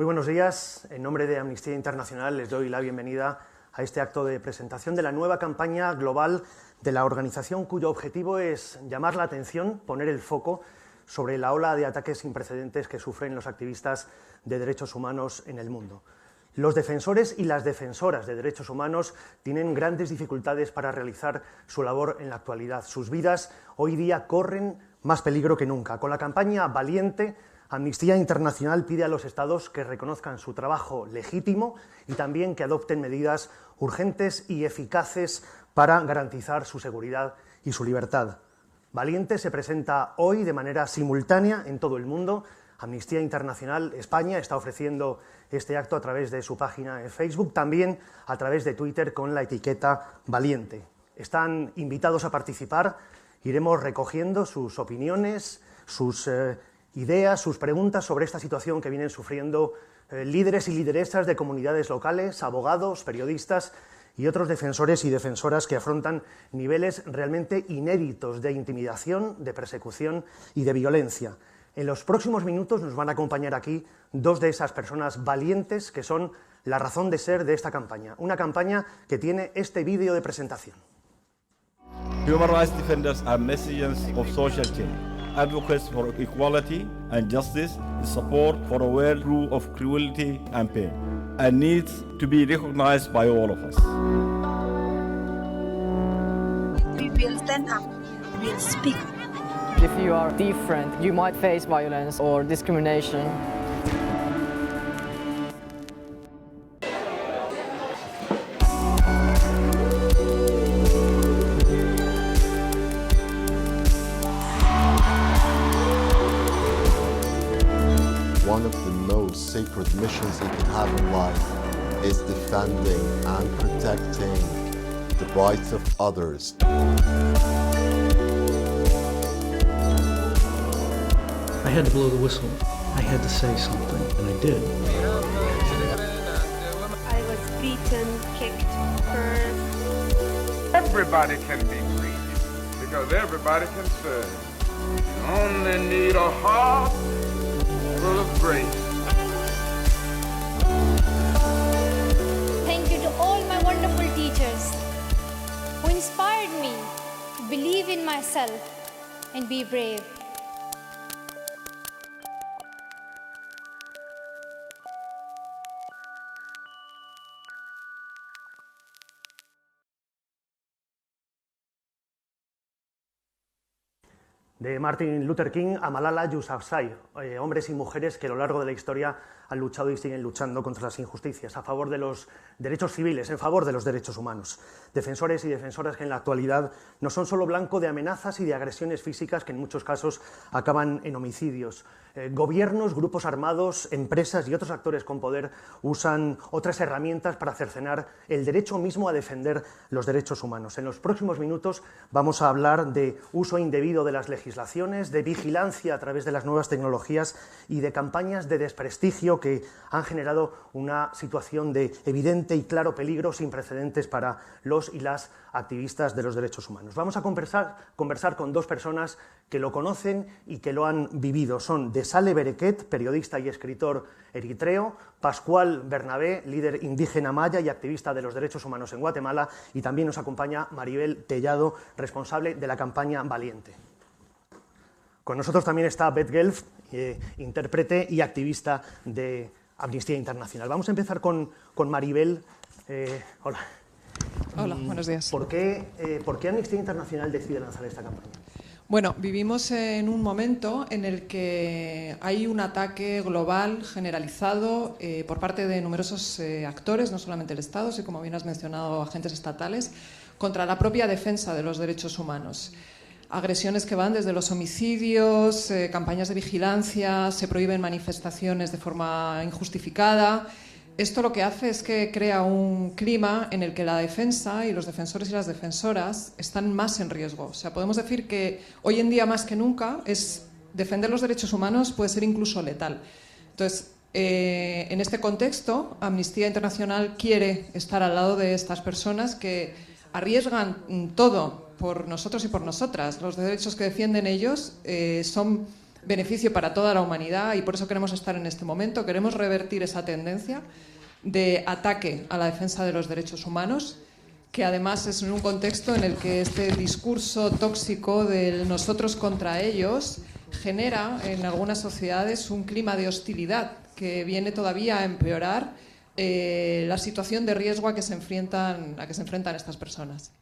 Muy buenos días. En nombre de Amnistía Internacional les doy la bienvenida a este acto de presentación de la nueva campaña global de la organización, cuyo objetivo es llamar la atención, poner el foco sobre la ola de ataques sin precedentes que sufren los activistas de derechos humanos en el mundo. Los defensores y las defensoras de derechos humanos tienen grandes dificultades para realizar su labor en la actualidad. Sus vidas hoy día corren más peligro que nunca. Con la campaña Valiente, Amnistía Internacional pide a los Estados que reconozcan su trabajo legítimo y también que adopten medidas urgentes y eficaces para garantizar su seguridad y su libertad. Valiente se presenta hoy de manera simultánea en todo el mundo. Amnistía Internacional España está ofreciendo este acto a través de su página en Facebook, también a través de Twitter con la etiqueta Valiente. Están invitados a participar, iremos recogiendo sus opiniones, sus ideas, sus preguntas sobre esta situación que vienen sufriendo líderes y lideresas de comunidades locales, abogados, periodistas y otros defensores y defensoras que afrontan niveles realmente inéditos de intimidación, de persecución y de violencia. En los próximos minutos nos van a acompañar aquí dos de esas personas valientes que son la razón de ser de esta campaña. Una campaña que tiene este vídeo de presentación. Human rights defenders are messengers of social change, advocates for equality and justice, support for a world free of cruelty and pain, and needs to be recognized by all of us. We will stand up, we will speak. If you are different, you might face violence or discrimination. One of the most sacred missions you can have in life is defending and protecting the rights of others. I had to blow the whistle. I had to say something, and I did. I was beaten, kicked, hurt. Everybody can be greedy because everybody can serve. You only need a heart full of grace. Thank you to all my wonderful teachers who inspired me to believe in myself and be brave. De Martin Luther King a Malala Yousafzai, hombres y mujeres que a lo largo de la historia han luchado y siguen luchando contra las injusticias, a favor de los derechos civiles, en favor de los derechos humanos. Defensores y defensoras que en la actualidad no son solo blanco de amenazas y de agresiones físicas que en muchos casos acaban en homicidios. Gobiernos, grupos armados, empresas y otros actores con poder usan otras herramientas para cercenar el derecho mismo a defender los derechos humanos. En los próximos minutos vamos a hablar de uso indebido de las legislaciones, de vigilancia a través de las nuevas tecnologías y de campañas de desprestigio que han generado una situación de evidente y claro peligro sin precedentes para los y las activistas de los derechos humanos. Vamos a conversar con dos personas que lo conocen y que lo han vivido. Son Desale Bereket, periodista y escritor eritreo, Pascual Bernabé, líder indígena maya y activista de los derechos humanos en Guatemala, y también nos acompaña Maribel Tellado, responsable de la campaña Valiente. Con nosotros también está Beth Gelf, intérprete y activista de Amnistía Internacional. Vamos a empezar con Maribel. Hola. Hola, buenos días. ¿Por qué Amnistía Internacional decide lanzar esta campaña? Bueno, vivimos en un momento en el que hay un ataque global generalizado por parte de numerosos actores, no solamente el Estado, sino, como bien has mencionado, agentes estatales, contra la propia defensa de los derechos humanos. Agresiones que van desde los homicidios, campañas de vigilancia, se prohíben manifestaciones de forma injustificada. Esto lo que hace es que crea un clima en el que la defensa y los defensores y las defensoras están más en riesgo. O sea, podemos decir que hoy en día más que nunca defender los derechos humanos puede ser incluso letal. Entonces, en este contexto, Amnistía Internacional quiere estar al lado de estas personas que arriesgan todo por nosotros y por nosotras. Los derechos que defienden ellos son beneficio para toda la humanidad y por eso queremos estar en este momento. Queremos revertir esa tendencia de ataque a la defensa de los derechos humanos, que además es en un contexto en el que este discurso tóxico del nosotros contra ellos genera en algunas sociedades un clima de hostilidad que viene todavía a empeorar la situación de riesgo a que se enfrentan estas personas.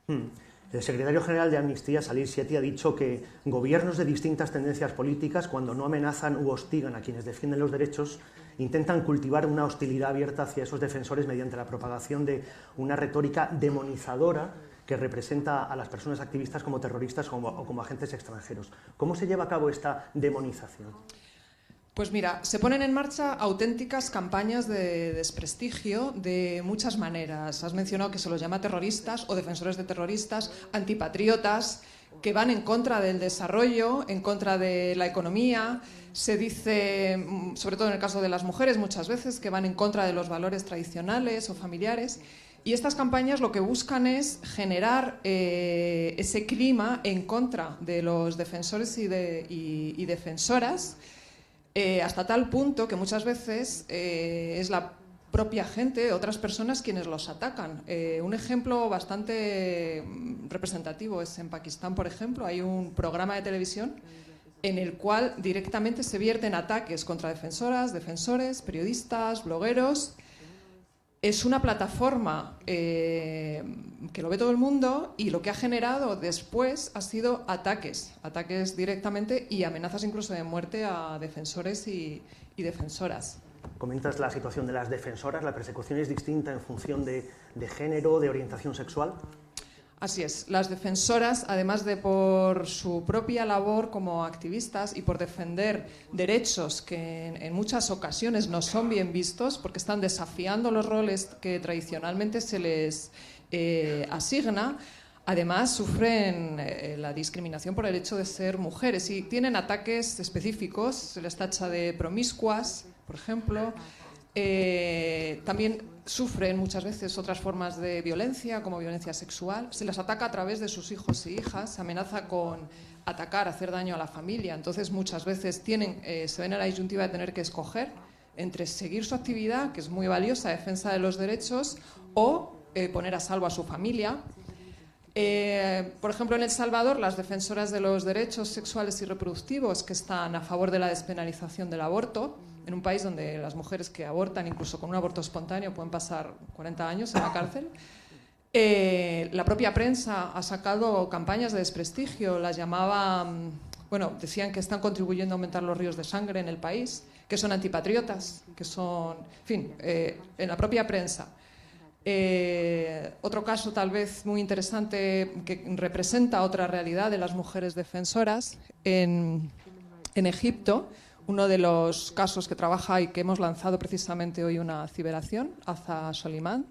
El secretario general de Amnistía, Salih Sethi, ha dicho que gobiernos de distintas tendencias políticas, cuando no amenazan u hostigan a quienes defienden los derechos, intentan cultivar una hostilidad abierta hacia esos defensores mediante la propagación de una retórica demonizadora que representa a las personas activistas como terroristas o como agentes extranjeros. ¿Cómo se lleva a cabo esta demonización? Pues mira, se ponen en marcha auténticas campañas de desprestigio de muchas maneras. Has mencionado que se los llama terroristas o defensores de terroristas, antipatriotas, que van en contra del desarrollo, en contra de la economía. Se dice, sobre todo en el caso de las mujeres, muchas veces, que van en contra de los valores tradicionales o familiares. Y estas campañas lo que buscan es generar ese clima en contra de los defensores y defensoras, hasta tal punto que muchas veces es la propia gente, otras personas, quienes los atacan. Un ejemplo bastante representativo es en Pakistán, por ejemplo. Hay un programa de televisión en el cual directamente se vierten ataques contra defensoras, defensores, periodistas, blogueros. Es una plataforma que lo ve todo el mundo y lo que ha generado después ha sido ataques directamente y amenazas incluso de muerte a defensores y defensoras. Comentas la situación de las defensoras, ¿la persecución es distinta en función de género, de orientación sexual? Así es, las defensoras, además de por su propia labor como activistas y por defender derechos que en muchas ocasiones no son bien vistos, porque están desafiando los roles que tradicionalmente se les asigna, además sufren la discriminación por el hecho de ser mujeres y tienen ataques específicos, se les tacha de promiscuas, por ejemplo. También sufren muchas veces otras formas de violencia, como violencia sexual. Se las ataca a través de sus hijos y hijas, se amenaza con atacar, hacer daño a la familia. Entonces muchas veces se ven en la disyuntiva de tener que escoger entre seguir su actividad, que es muy valiosa, defensa de los derechos, o poner a salvo a su familia. Por ejemplo, en El Salvador, las defensoras de los derechos sexuales y reproductivos, que están a favor de la despenalización del aborto, en un país donde las mujeres que abortan, incluso con un aborto espontáneo, pueden pasar 40 años en la cárcel. La propia prensa ha sacado campañas de desprestigio, las llamaban, decían que están contribuyendo a aumentar los ríos de sangre en el país, que son antipatriotas, que son, en la propia prensa. Otro caso tal vez muy interesante que representa otra realidad de las mujeres defensoras en Egipto. Uno de los casos que trabaja y que hemos lanzado precisamente hoy una ciberación, Aza Soliman.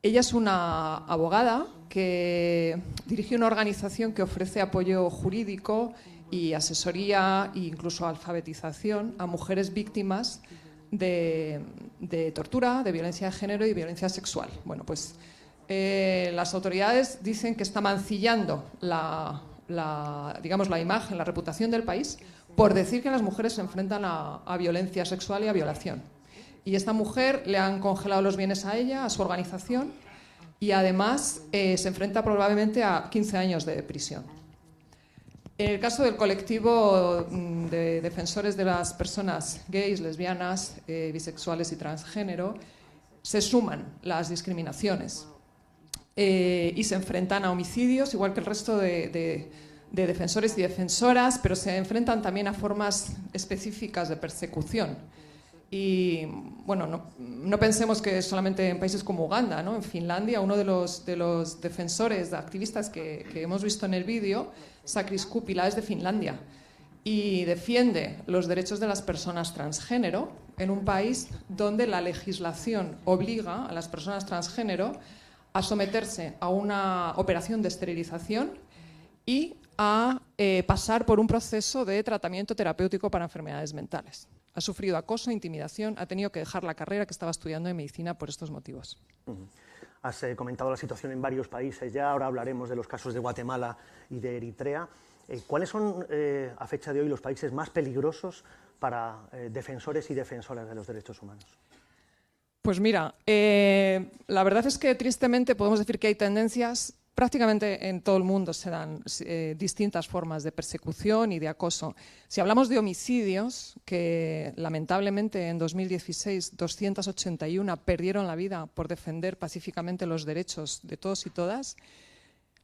Ella es una abogada que dirige una organización que ofrece apoyo jurídico y asesoría e incluso alfabetización a mujeres víctimas de tortura, de violencia de género y violencia sexual. Bueno, pues las autoridades dicen que está mancillando la imagen, la reputación del país por decir que las mujeres se enfrentan a violencia sexual y a violación. Y esta mujer le han congelado los bienes a ella, a su organización, y además se enfrenta probablemente a 15 años de prisión. En el caso del colectivo de defensores de las personas gays, lesbianas, bisexuales y transgénero, se suman las discriminaciones y se enfrentan a homicidios, igual que el resto de defensores y defensoras, pero se enfrentan también a formas específicas de persecución. Y no pensemos que solamente en países como Uganda, ¿no? En Finlandia, uno de los defensores, de activistas que hemos visto en el vídeo, Sakris Kupila, es de Finlandia y defiende los derechos de las personas transgénero en un país donde la legislación obliga a las personas transgénero a someterse a una operación de esterilización y a pasar por un proceso de tratamiento terapéutico para enfermedades mentales. Ha sufrido acoso, intimidación, ha tenido que dejar la carrera que estaba estudiando en medicina por estos motivos. Has comentado la situación en varios países ya, ahora hablaremos de los casos de Guatemala y de Eritrea. ¿Cuáles son, a fecha de hoy, los países más peligrosos para defensores y defensoras de los derechos humanos? Pues mira, la verdad es que tristemente podemos decir que hay tendencias. Prácticamente en todo el mundo se dan distintas formas de persecución y de acoso. Si hablamos de homicidios, que lamentablemente en 2016 281 perdieron la vida por defender pacíficamente los derechos de todos y todas,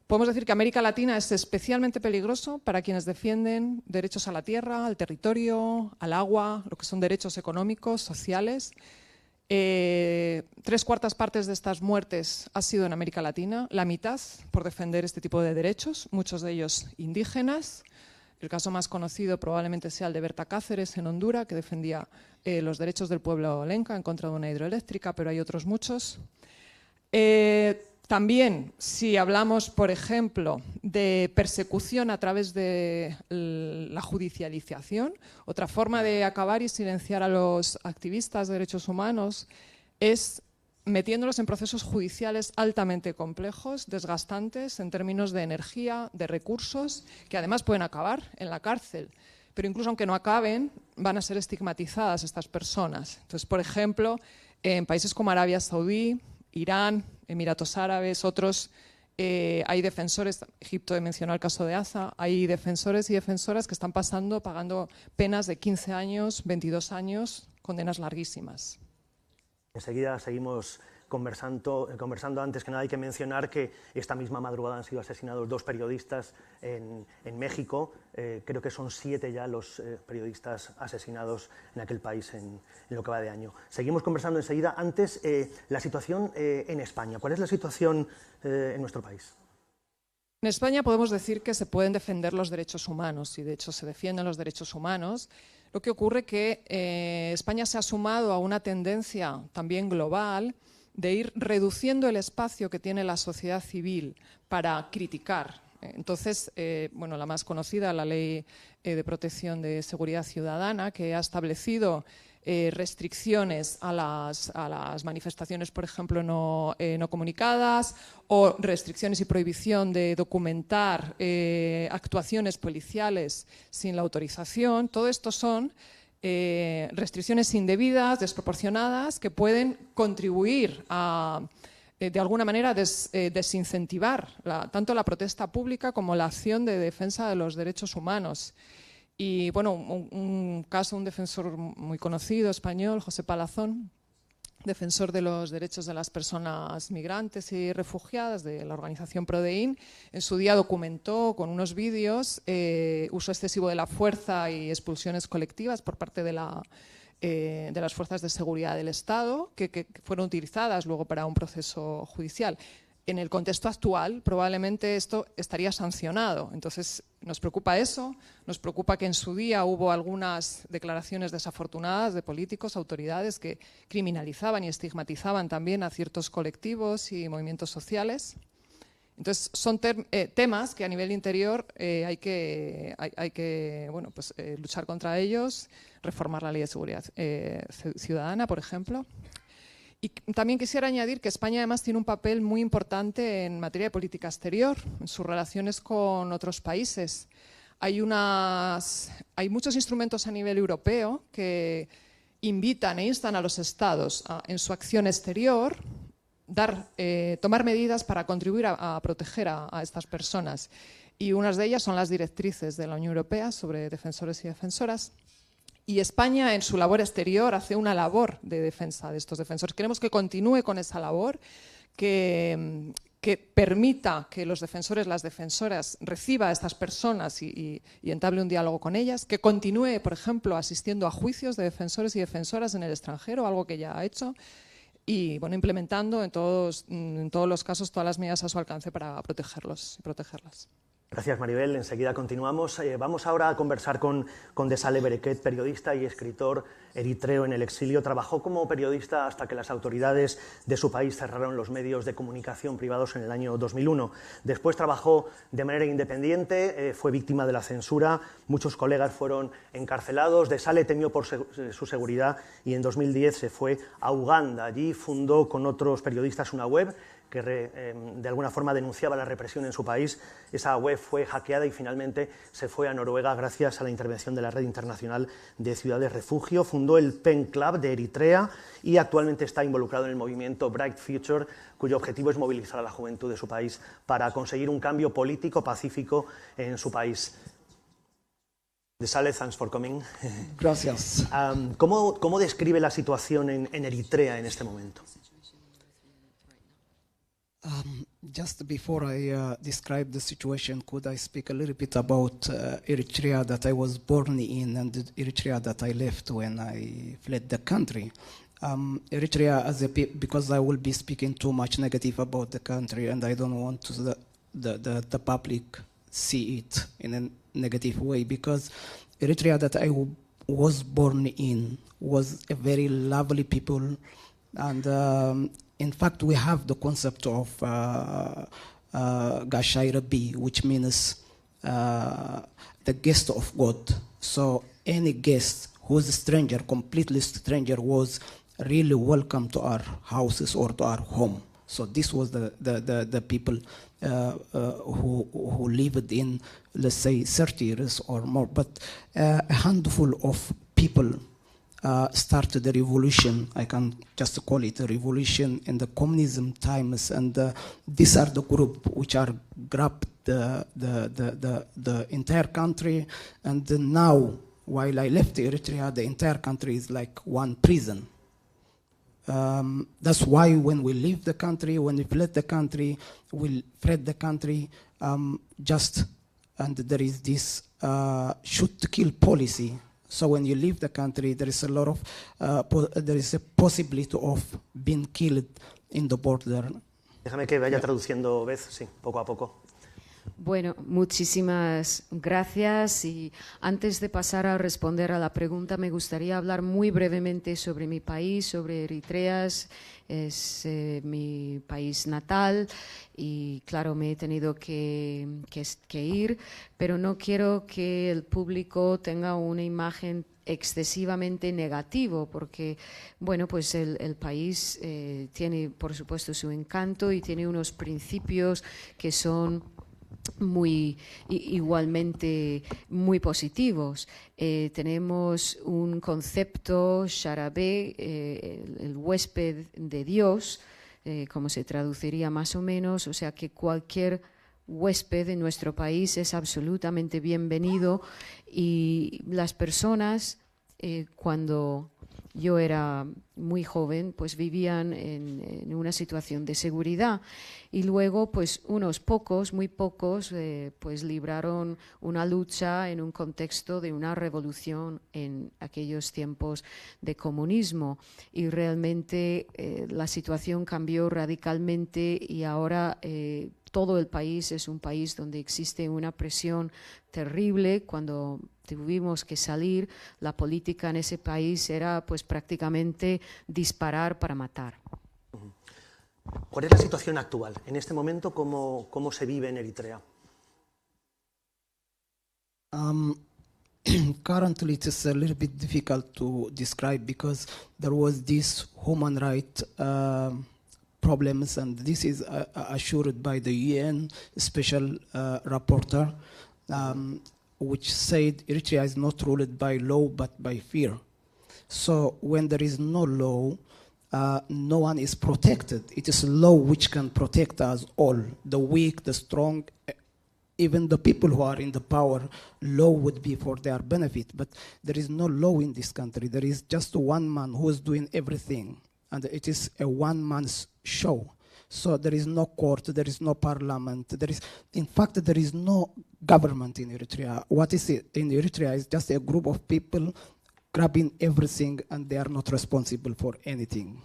podemos decir que América Latina es especialmente peligroso para quienes defienden derechos a la tierra, al territorio, al agua, lo que son derechos económicos, sociales. 3/4 partes de estas muertes ha sido en América Latina, la mitad por defender este tipo de derechos, muchos de ellos indígenas. El caso más conocido probablemente sea el de Berta Cáceres en Honduras, que defendía los derechos del pueblo lenca en contra de una hidroeléctrica, pero hay otros muchos. También, si hablamos, por ejemplo, de persecución a través de la judicialización, otra forma de acabar y silenciar a los activistas de derechos humanos es metiéndolos en procesos judiciales altamente complejos, desgastantes en términos de energía, de recursos, que además pueden acabar en la cárcel. Pero incluso aunque no acaben, van a ser estigmatizadas estas personas. Entonces, por ejemplo, en países como Arabia Saudí, Irán, Emiratos Árabes, otros, hay defensores, Egipto he mencionado el caso de Aza, hay defensores y defensoras que están pagando penas de 15 años, 22 años, condenas larguísimas. Enseguida seguimos conversando. Antes que nada hay que mencionar que esta misma madrugada han sido asesinados 2 periodistas en México. Creo que son 7 ya los periodistas asesinados en aquel país en lo que va de año. Seguimos conversando enseguida. Antes, la situación en España. ¿Cuál es la situación en nuestro país? En España podemos decir que se pueden defender los derechos humanos y de hecho se defienden los derechos humanos. Lo que ocurre es que España se ha sumado a una tendencia también global de ir reduciendo el espacio que tiene la sociedad civil para criticar. Entonces, bueno, la más conocida, la Ley de Protección de Seguridad Ciudadana, que ha establecido restricciones a las manifestaciones, por ejemplo, no comunicadas, o restricciones y prohibición de documentar actuaciones policiales sin la autorización. Todo esto son restricciones indebidas, desproporcionadas, que pueden contribuir a, de alguna manera, desincentivar tanto la protesta pública como la acción de defensa de los derechos humanos. Y bueno, un caso, un defensor muy conocido español, José Palazón, defensor de los derechos de las personas migrantes y refugiadas de la organización Prodein, en su día documentó con unos vídeos uso excesivo de la fuerza y expulsiones colectivas por parte de las fuerzas de seguridad del Estado que fueron utilizadas luego para un proceso judicial. En el contexto actual, probablemente esto estaría sancionado. Entonces, nos preocupa eso, nos preocupa que en su día hubo algunas declaraciones desafortunadas de políticos, autoridades que criminalizaban y estigmatizaban también a ciertos colectivos y movimientos sociales. Entonces, son temas que a nivel interior hay que bueno, pues, luchar contra ellos, reformar la Ley de Seguridad Ciudadana, por ejemplo. Y también quisiera añadir que España además tiene un papel muy importante en materia de política exterior, en sus relaciones con otros países. Hay muchos instrumentos a nivel europeo que invitan e instan a los estados en su acción exterior tomar medidas para contribuir a proteger a estas personas. Y unas de ellas son las directrices de la Unión Europea sobre defensores y defensoras. Y España, en su labor exterior, hace una labor de defensa de estos defensores. Queremos que continúe con esa labor, que permita que los defensores, las defensoras, reciba a estas personas y entable un diálogo con ellas, que continúe, por ejemplo, asistiendo a juicios de defensores y defensoras en el extranjero, algo que ya ha hecho, y bueno, implementando en todos los casos todas las medidas a su alcance para protegerlos y protegerlas. Gracias, Maribel. Enseguida continuamos. Vamos ahora a conversar con Desale Bereket, periodista y escritor eritreo en el exilio. Trabajó como periodista hasta que las autoridades de su país cerraron los medios de comunicación privados en el año 2001. Después trabajó de manera independiente, fue víctima de la censura, muchos colegas fueron encarcelados. Desale temió por su seguridad y en 2010 se fue a Uganda. Allí fundó con otros periodistas una web que de alguna forma denunciaba la represión en su país. Esa web fue hackeada y finalmente se fue a Noruega gracias a la intervención de la Red Internacional de Ciudades Refugio. Fundó el Pen Club de Eritrea y actualmente está involucrado en el movimiento Bright Future, cuyo objetivo es movilizar a la juventud de su país para conseguir un cambio político pacífico en su país. Desale, thanks for coming. Gracias. ¿Cómo describe la situación en Eritrea en este momento? Just before I describe the situation, could I speak a little bit about Eritrea that I was born in and Eritrea that I left when I fled the country? Eritrea, because I will be speaking too much negative about the country and I don't want the public see it in a negative way, because Eritrea that I was born in was a very lovely people, and in fact we have the concept of Gashai Rabbi, which means the guest of God. So any guest who's a stranger, completely stranger, was really welcome to our houses or to our home. So this was the people who lived in, let's say, 30 years or more. But a handful of people started the revolution. I can just call it a revolution in the communism times, and these are the group which are grabbed the entire country. And now, while I left Eritrea, the entire country is like one prison. That's why when we leave the country, when we fled the country, and there is this shoot to kill policy. So when you leave the country, there is a lot of, there is a possibility of being killed in the border. Déjame que vaya traduciendo, Beth, sí, poco a poco. Bueno, muchísimas gracias, y antes de pasar a responder a la pregunta me gustaría hablar muy brevemente sobre mi país, sobre Eritrea. Es mi país natal y claro, me he tenido que ir, pero no quiero que el público tenga una imagen excesivamente negativo, porque bueno, pues el país tiene por supuesto su encanto y tiene unos principios que son igualmente muy positivos. Tenemos un concepto Sharabé, el huésped de Dios, como se traduciría más o menos, o sea que cualquier huésped en nuestro país es absolutamente bienvenido, y las personas cuando yo era muy joven, pues vivían en una situación de seguridad, y luego pues unos pocos, muy pocos, pues libraron una lucha en un contexto de una revolución en aquellos tiempos de comunismo, y realmente la situación cambió radicalmente, y ahora todo el país es un país donde existe una presión terrible. Cuando tuvimos que salir, la política en ese país era pues prácticamente disparar para matar. ¿Cuál es la situación actual? En este momento, ¿cómo se vive en Eritrea? Currently, it is a little bit difficult to describe because there was this human rights problems, and this is assured by the UN special rapporteur, which said Eritrea is not ruled by law but by fear. So when there is no law, no one is protected. It is law which can protect us all, the weak, the strong, even the people who are in the power. Law would be for their benefit, but there is no law in this country. There is just one man who is doing everything, and it is a one-man's show. So there is no court, there is no parliament, in fact, there is no government in Eritrea. What is it in Eritrea is just a group of people grabbing everything, and they are not responsible for anything.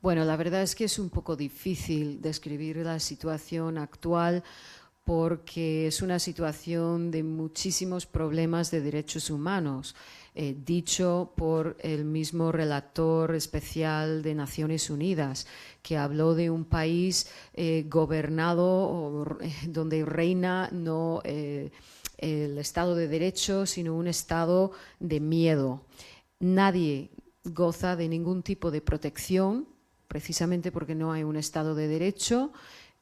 Bueno, la verdad es que es un poco difícil describir la situación actual, porque es una situación de muchísimos problemas de derechos humanos, dicho por el mismo relator especial de Naciones Unidas, que habló de un país gobernado donde reina no el Estado de Derecho, sino un estado de miedo. Nadie goza de ningún tipo de protección precisamente porque no hay un Estado de Derecho.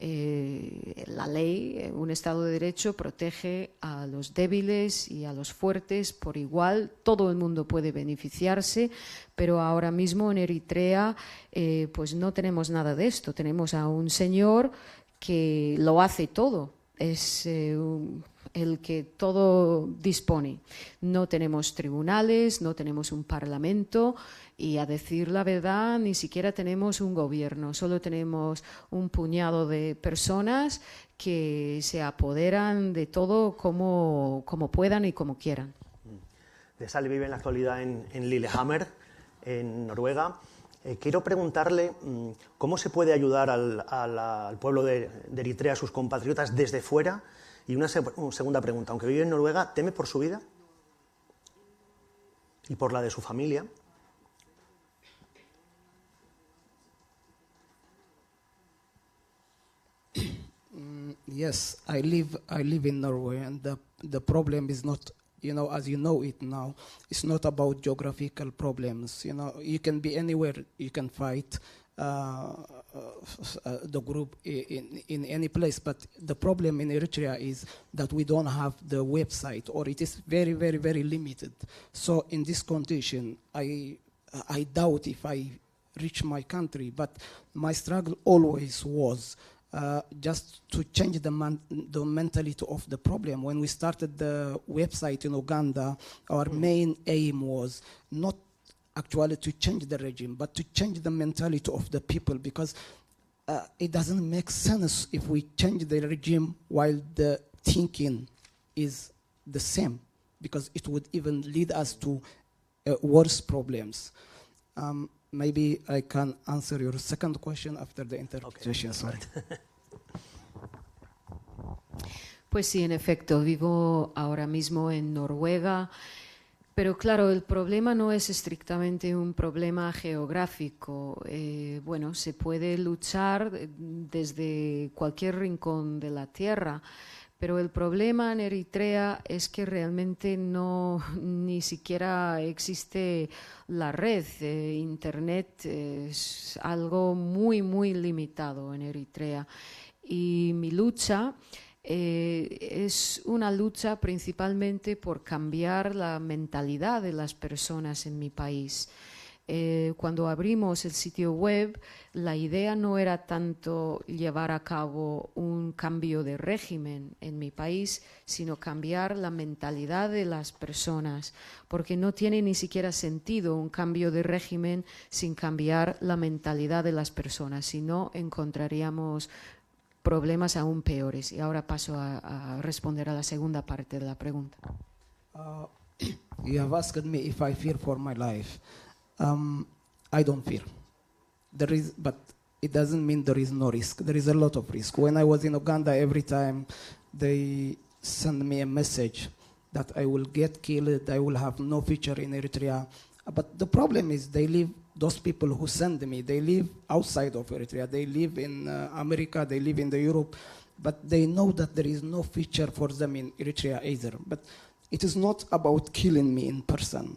La ley, un Estado de Derecho, protege a los débiles y a los fuertes por igual. Todo el mundo puede beneficiarse, pero ahora mismo en Eritrea pues no tenemos nada de esto. Tenemos a un señor que lo hace todo. Es el que todo dispone. No tenemos tribunales, no tenemos un parlamento y, a decir la verdad, ni siquiera tenemos un gobierno. Solo tenemos un puñado de personas que se apoderan de todo como puedan y como quieran. De Sally vive en la actualidad en Lillehammer, en Noruega. Quiero preguntarle cómo se puede ayudar al pueblo de Eritrea, a sus compatriotas, desde fuera. Y una segunda pregunta, aunque vive en Noruega, ¿teme por su vida y por la de su familia? Yes, I live in Norway, and the problem is not, as you know it now, it's not about geographical problems. You can be anywhere, you can fight the group in any place, but the problem in Eritrea is that we don't have the website, or it is very, very, very limited. So in this condition, I doubt if I reach my country, but my struggle always was just to change the mentality of the problem. When we started the website in Uganda, our main aim was not actually to change the regime, but to change the mentality of the people, because it doesn't make sense if we change the regime while the thinking is the same, because it would even lead us to worse problems. Maybe I can answer your second question after the interpretation. Okay. Sorry. Pues sí, en efecto, vivo ahora mismo en Noruega, pero claro, el problema no es estrictamente un problema geográfico. Bueno, se puede luchar desde cualquier rincón de la tierra, pero el problema en Eritrea es que realmente ni siquiera existe la red. Internet es algo muy, muy limitado en Eritrea. Y mi lucha es una lucha principalmente por cambiar la mentalidad de las personas en mi país. Cuando abrimos el sitio web, la idea no era tanto llevar a cabo un cambio de régimen en mi país, sino cambiar la mentalidad de las personas, porque no tiene ni siquiera sentido un cambio de régimen sin cambiar la mentalidad de las personas, si no encontraríamos problemas aún peores. Y ahora paso a responder a la segunda parte de la pregunta. You have asked me if I fear for my life. I don't fear. But it doesn't mean there is no risk. There is a lot of risk. When I was in Uganda, every time they send me a message that I will get killed, I will have no future in Eritrea. But the problem is those people who send me, they live outside of Eritrea. They live in America, they live in Europe, but they know that there is no future for them in Eritrea either. But it is not about killing me in person.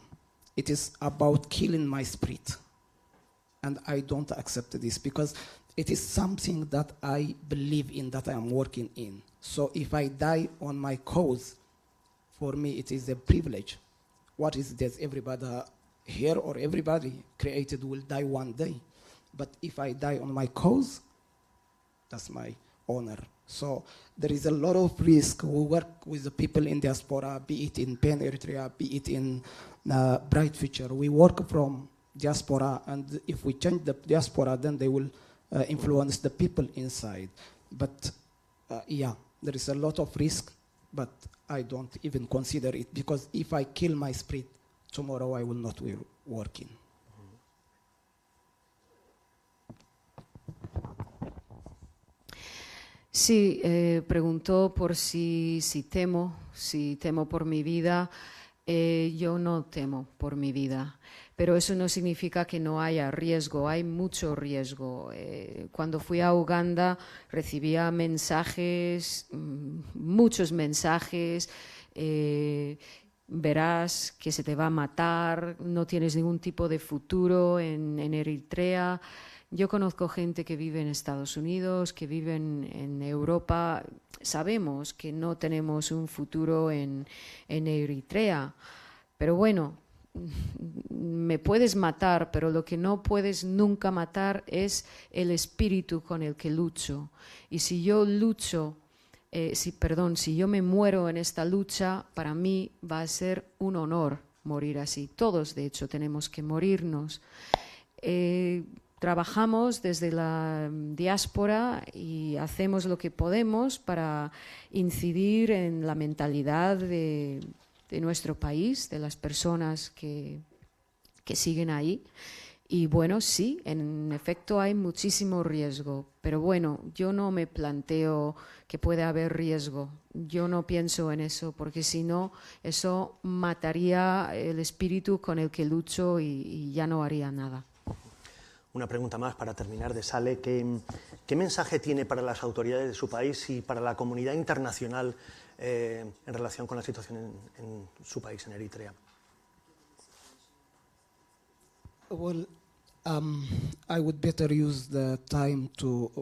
It is about killing my spirit. And I don't accept this, because it is something that I believe in, that I am working in. So if I die on my cause, for me it is a privilege. What is this? Everybody here or everybody created will die one day. But if I die on my cause, that's my honor. So there is a lot of risk. We work with the people in diaspora, be it in PEN Eritrea, be it in Bright Future. We work from diaspora, and if we change the diaspora, then they will influence the people inside. But yeah, there is a lot of risk, but I don't even consider it, because if I kill my spirit, tomorrow I will not be working. Sí, preguntó por si temo por mi vida. Yo no temo por mi vida, pero eso no significa que no haya riesgo. Hay mucho riesgo. Cuando fui a Uganda recibía mensajes, muchos mensajes. Verás que se te va a matar, no tienes ningún tipo de futuro en Eritrea. Yo conozco gente que vive en Estados Unidos, que vive en Europa. Sabemos que no tenemos un futuro en Eritrea, pero bueno, me puedes matar, pero lo que no puedes nunca matar es el espíritu con el que lucho. Y si yo lucho, si yo me muero en esta lucha, para mí va a ser un honor morir así. Todos, de hecho, tenemos que morirnos. Trabajamos desde la diáspora y hacemos lo que podemos para incidir en la mentalidad de nuestro país, de las personas que siguen ahí. Y bueno, sí, en efecto hay muchísimo riesgo, pero bueno, yo no me planteo que puede haber riesgo. Yo no pienso en eso, porque si no, eso mataría el espíritu con el que lucho y ya no haría nada. Una pregunta más para terminar, de Sale. ¿Qué mensaje tiene para las autoridades de su país y para la comunidad internacional en relación con la situación en su país, en Eritrea? Well, I would better use the time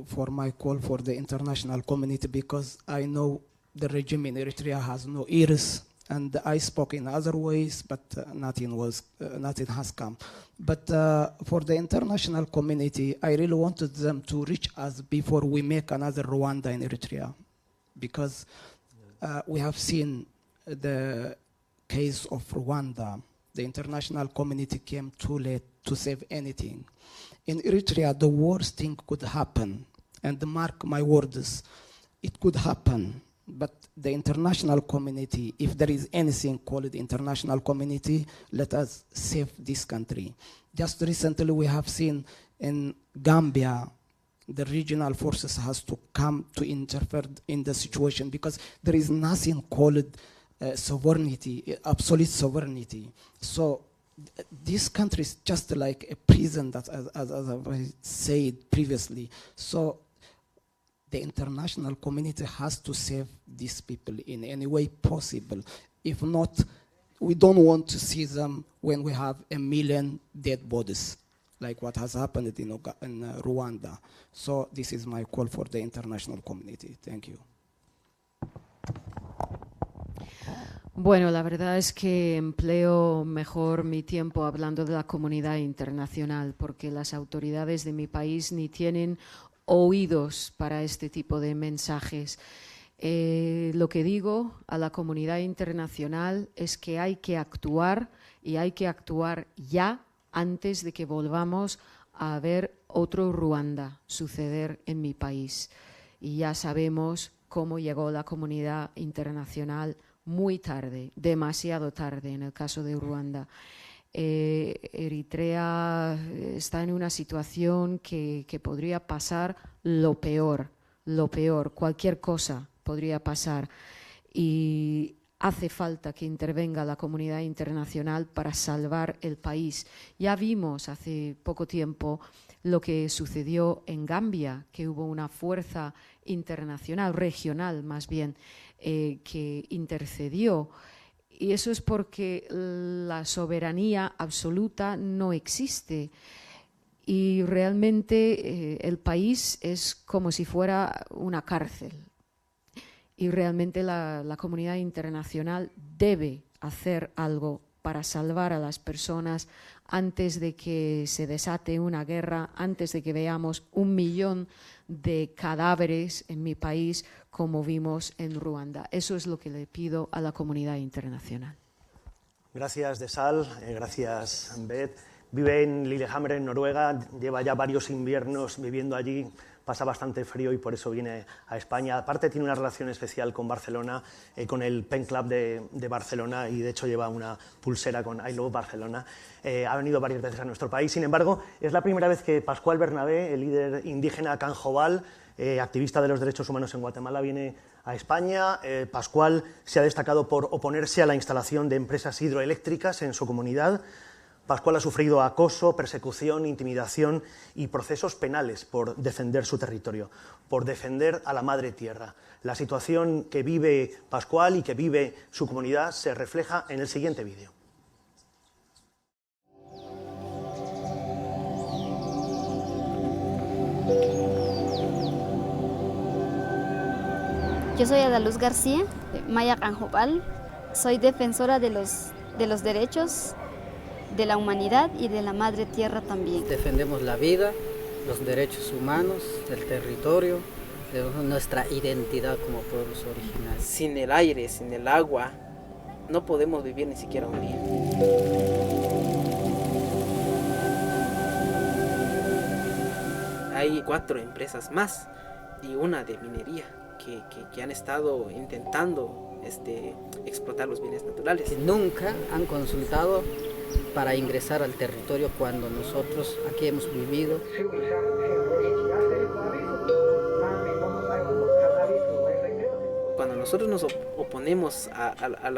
for my call for the international community, because I know the regime in Eritrea has no ears, and I spoke in other ways, but nothing has come. But for the international community, I really wanted them to reach us before we make another Rwanda in Eritrea, because we have seen the case of Rwanda. The international community came too late to save anything. In Eritrea, the worst thing could happen, and mark my words, it could happen. But the international community, if there is anything called the international community, let us save this country. Just recently we have seen in Gambia, the regional forces has to come to interfere in the situation, because there is nothing called sovereignty, absolute sovereignty. So this country is just like a prison, that, as I said previously. So the international community has to save these people in any way possible. If not, we don't want to see them when we have 1 million dead bodies, like what has happened in Rwanda. So this is my call for the international community. Thank you. Bueno, la verdad es que empleo mejor mi tiempo hablando de la comunidad internacional, porque las autoridades de mi país ni tienen oídos para este tipo de mensajes. Lo que digo a la comunidad internacional es que hay que actuar, y hay que actuar ya, antes de que volvamos a ver otro Ruanda suceder en mi país. Y ya sabemos cómo llegó la comunidad internacional muy tarde, demasiado tarde en el caso de Ruanda. Eritrea está en una situación que podría pasar lo peor, cualquier cosa podría pasar, y hace falta que intervenga la comunidad internacional para salvar el país. Ya vimos hace poco tiempo lo que sucedió en Gambia, que hubo una fuerza internacional, regional más bien, que intercedió. Y eso es porque la soberanía absoluta no existe. Y realmente el país es como si fuera una cárcel. Y realmente la comunidad internacional debe hacer algo para salvar a las personas antes de que se desate una guerra, antes de que veamos 1 millón de cadáveres en mi país como vimos en Ruanda. Eso es lo que le pido a la comunidad internacional. Gracias, Desal. Gracias, Beth. Vive en Lillehammer, en Noruega. Lleva ya varios inviernos viviendo allí. Pasa bastante frío y por eso viene a España. Aparte tiene una relación especial con Barcelona, con el Pen Club de Barcelona, y de hecho lleva una pulsera con I Love Barcelona. Ha venido varias veces a nuestro país. Sin embargo, es la primera vez que Pascual Bernabé, el líder indígena Canjobal, activista de los derechos humanos en Guatemala, viene a España. Pascual se ha destacado por oponerse a la instalación de empresas hidroeléctricas en su comunidad. Pascual ha sufrido acoso, persecución, intimidación y procesos penales por defender su territorio, por defender a la madre tierra. La situación que vive Pascual y que vive su comunidad se refleja en el siguiente vídeo. Yo soy Adaluz García, Maya Canjopal. Soy defensora de los derechos de la humanidad y de la madre tierra también. Defendemos la vida, los derechos humanos, el territorio, nuestra identidad como pueblos originarios. Sin el aire, sin el agua, no podemos vivir ni siquiera un día. Hay 4 empresas más y una de minería que han estado intentando explotar los bienes naturales. Nunca han consultado para ingresar al territorio cuando nosotros aquí hemos vivido. Cuando nosotros nos oponemos a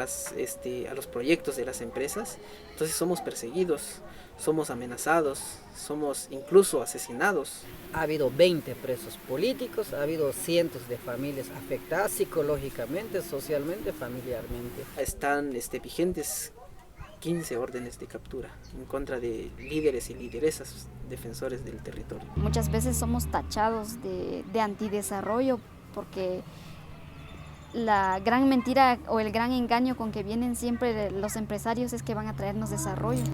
los proyectos de las empresas, entonces somos perseguidos, somos amenazados, somos incluso asesinados. Ha habido 20 presos políticos, ha habido cientos de familias afectadas psicológicamente, socialmente, familiarmente. Están vigentes 15 órdenes de captura en contra de líderes y lideresas defensores del territorio. Muchas veces somos tachados de antidesarrollo porque la gran mentira o el gran engaño con que vienen siempre los empresarios es que van a traernos desarrollo.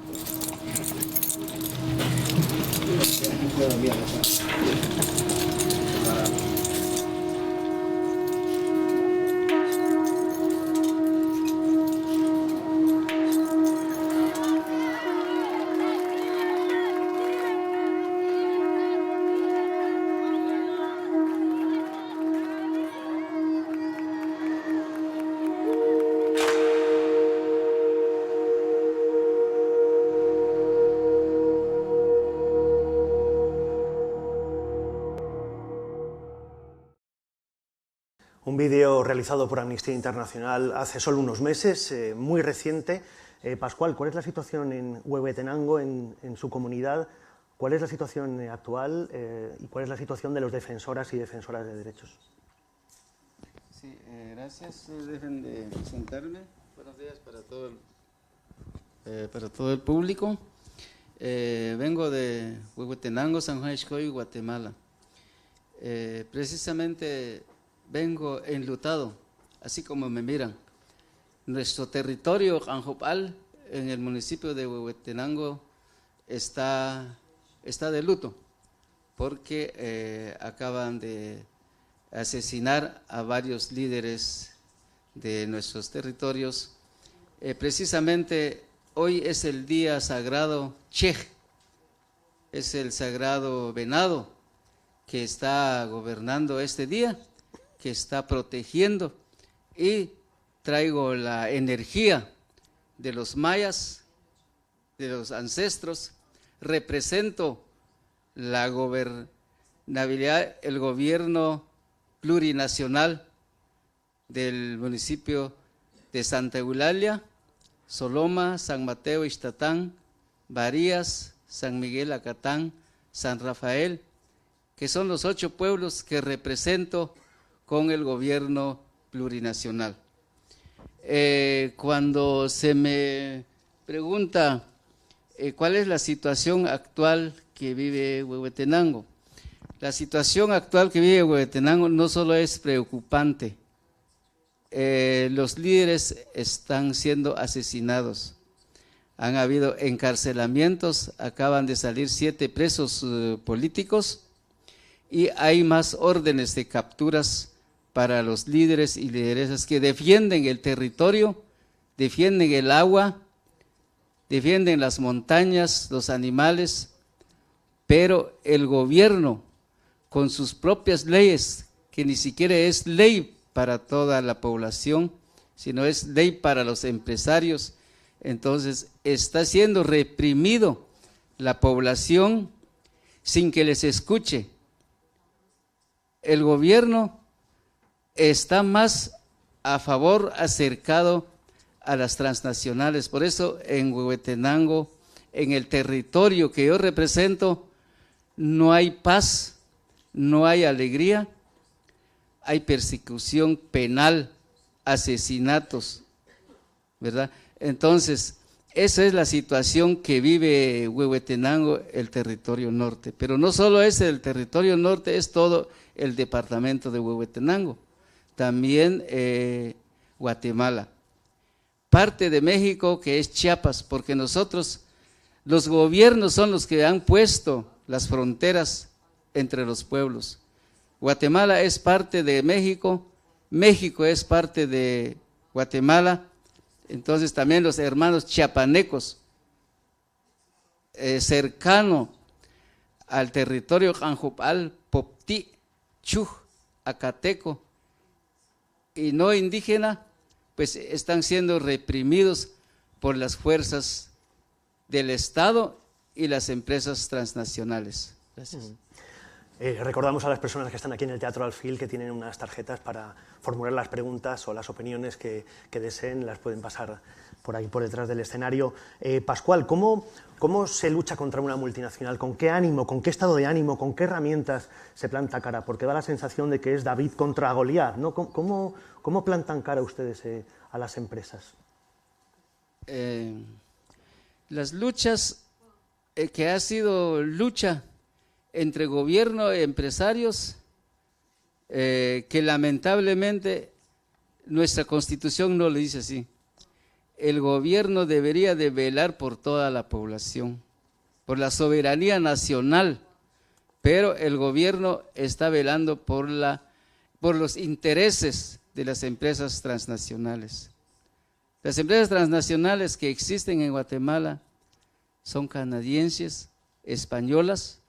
Un vídeo realizado por Amnistía Internacional hace solo unos meses, muy reciente. Pascual, ¿cuál es la situación en Huehuetenango, en su comunidad? ¿Cuál es la situación actual y cuál es la situación de los defensoras y defensoras de derechos? Sí, gracias. Dejen de presentarme. Buenos días para todo el público. Vengo de Huehuetenango, San Juan Ixcoy, Guatemala. Precisamente vengo enlutado, así como me miran. Nuestro territorio, Canjopal, en el municipio de Huehuetenango, está de luto, porque acaban de asesinar a varios líderes de nuestros territorios. Precisamente hoy es el día sagrado Chej, es el sagrado venado que está gobernando este día, que está protegiendo, y traigo la energía de los mayas, de los ancestros, represento la gobernabilidad, el gobierno plurinacional del municipio de Santa Eulalia, Soloma, San Mateo, Ixtatán, Varías, San Miguel, Acatán, San Rafael, que son los 8 pueblos que represento con el gobierno plurinacional. Cuando se me pregunta cuál es la situación actual que vive Huehuetenango, la situación actual que vive Huehuetenango no solo es preocupante, los líderes están siendo asesinados, han habido encarcelamientos, acaban de salir 7 presos políticos y hay más órdenes de capturas para los líderes y lideresas que defienden el territorio, defienden el agua, defienden las montañas, los animales, pero el gobierno con sus propias leyes, que ni siquiera es ley para toda la población, sino es ley para los empresarios, entonces está siendo reprimido la población sin que les escuche. El gobierno está más a favor, acercado a las transnacionales. Por eso en Huehuetenango, en el territorio que yo represento, no hay paz, no hay alegría, hay persecución penal, asesinatos, ¿verdad? Entonces, esa es la situación que vive Huehuetenango, el territorio norte. Pero no solo es el territorio norte, es todo el departamento de Huehuetenango. También Guatemala. Parte de México que es Chiapas, porque nosotros, los gobiernos son los que han puesto las fronteras entre los pueblos. Guatemala es parte de México, México es parte de Guatemala. Entonces también los hermanos chiapanecos, cercano al territorio Janjopal, Poptí, Chuj, Acateco y no indígena, pues están siendo reprimidos por las fuerzas del Estado y las empresas transnacionales. Gracias. Recordamos a las personas que están aquí en el Teatro Alfil que tienen unas tarjetas para formular las preguntas o las opiniones que deseen, las pueden pasar por ahí, por detrás del escenario. Pascual, ¿cómo se lucha contra una multinacional? ¿Con qué ánimo, con qué estado de ánimo, con qué herramientas se planta cara? Porque da la sensación de que es David contra Goliat, ¿no? ¿Cómo plantan cara ustedes a las empresas? Las luchas que ha sido lucha entre gobierno y empresarios, que lamentablemente nuestra Constitución no lo dice así. El gobierno debería de velar por toda la población, por la soberanía nacional, pero el gobierno está velando por los intereses de las empresas transnacionales. Las empresas transnacionales que existen en Guatemala son canadienses, españolas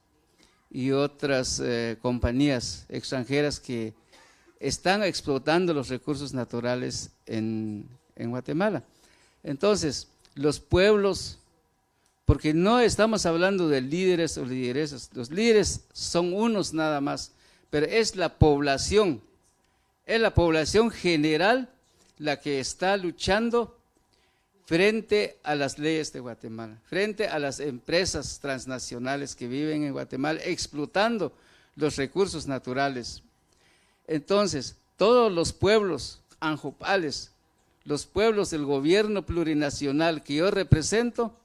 y otras compañías extranjeras que están explotando los recursos naturales en Guatemala. Entonces, los pueblos, porque no estamos hablando de líderes o lideresas, los líderes son unos nada más, pero es la población general la que está luchando frente a las leyes de Guatemala, frente a las empresas transnacionales que viven en Guatemala, explotando los recursos naturales. Entonces, todos los pueblos anjopales, los pueblos del gobierno plurinacional que yo represento,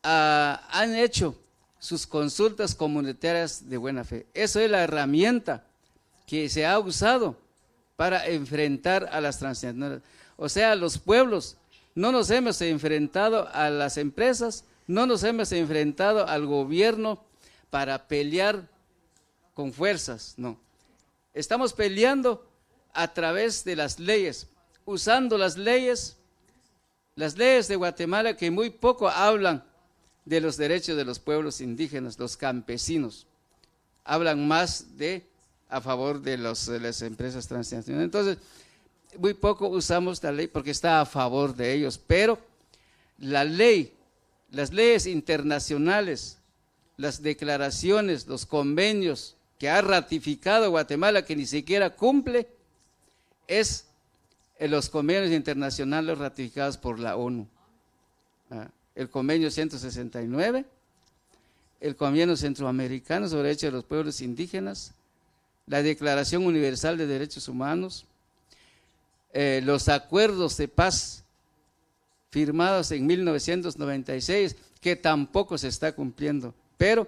han hecho sus consultas comunitarias de buena fe. Eso es la herramienta que se ha usado para enfrentar a las transnacionales. O sea, los pueblos no nos hemos enfrentado a las empresas, no nos hemos enfrentado al gobierno para pelear con fuerzas, no. Estamos peleando a través de las leyes, usando las leyes de Guatemala que muy poco hablan de los derechos de los pueblos indígenas, los campesinos, hablan más a favor de las empresas transnacionales. Entonces, muy poco usamos la ley porque está a favor de ellos, pero las leyes internacionales, las declaraciones, los convenios que ha ratificado Guatemala que ni siquiera cumple, es los convenios internacionales ratificados por la ONU. El convenio 169, el convenio centroamericano sobre derechos de los pueblos indígenas, la Declaración Universal de Derechos Humanos, los acuerdos de paz firmados en 1996, que tampoco se está cumpliendo, pero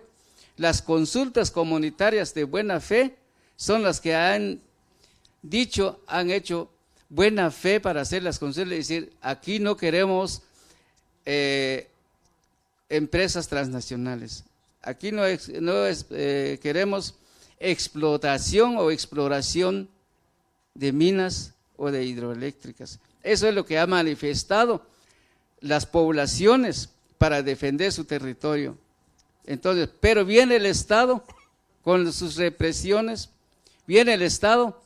las consultas comunitarias de buena fe son las que han hecho buena fe para hacer las consultas y decir, aquí no queremos empresas transnacionales, aquí queremos explotación o exploración de minas o de hidroeléctricas. Eso es lo que ha manifestado las poblaciones para defender su territorio. Entonces, pero viene el Estado con sus represiones, viene el Estado